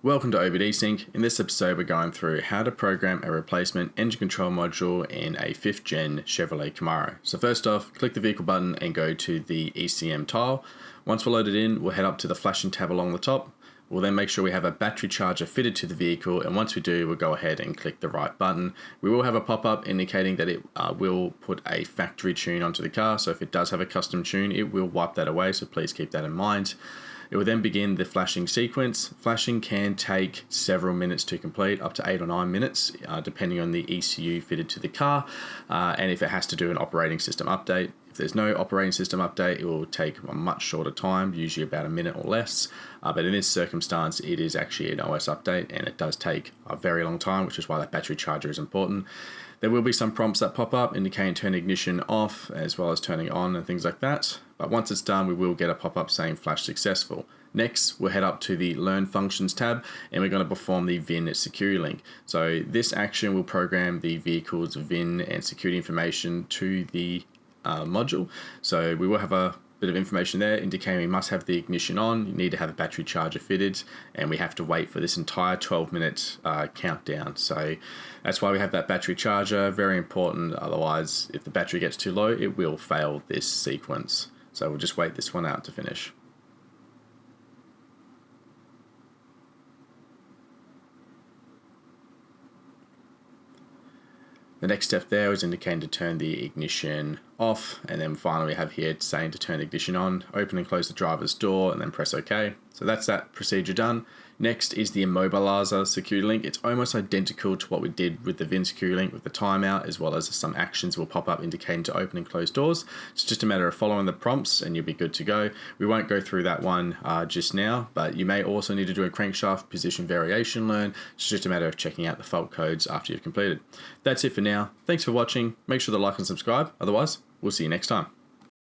Welcome to OBD Sync. In this episode, we're going through how to program a replacement engine control module in a 5th gen Chevrolet Camaro. So first off, click the vehicle button and go to the ECM tile. Once we're loaded in, we'll head up to the flashing tab along the top. We'll then make sure we have a battery charger fitted to the vehicle, and once we do, we'll go ahead and click the right button. We will have a pop-up indicating that it will put a factory tune onto the car, so if it does have a custom tune, it will wipe that away, so please keep that in mind. It will then begin the flashing sequence. Flashing can take several minutes to complete, up to 8 or 9 minutes, depending on the ECU fitted to the car, and if it has to do an operating system update. If there's no operating system update, it will take a much shorter time, usually about a minute or less. But in this circumstance, it is actually an OS update, and it does take a very long time, which is why that battery charger is important. There will be some prompts that pop up indicating turn ignition off, as well as turning on and things like that. But once it's done, we will get a pop-up saying flash successful. Next, we'll head up to the Learn Functions tab, and we're going to perform the VIN security link. So this action will program the vehicle's VIN and security information to the module. So we will have a bit of information there indicating we must have the ignition on, you need to have a battery charger fitted, and we have to wait for this entire 12-minute countdown. So that's why we have that battery charger, very important. Otherwise, if the battery gets too low, it will fail this sequence. So we'll just wait this one out to finish. The next step there is indicating to turn the ignition off, and then finally we have here saying to turn the ignition on, open and close the driver's door, and then press OK. So that's that procedure done. Next is the Immobilizer security link. It's almost identical to what we did with the VIN security link with the timeout, as well as some actions will pop up indicating to open and close doors. It's just a matter of following the prompts and you'll be good to go. We won't go through that one just now, but you may also need to do a crankshaft position variation learn. It's just a matter of checking out the fault codes after you've completed. That's it for now. Thanks for watching. Make sure to like and subscribe. Otherwise, we'll see you next time.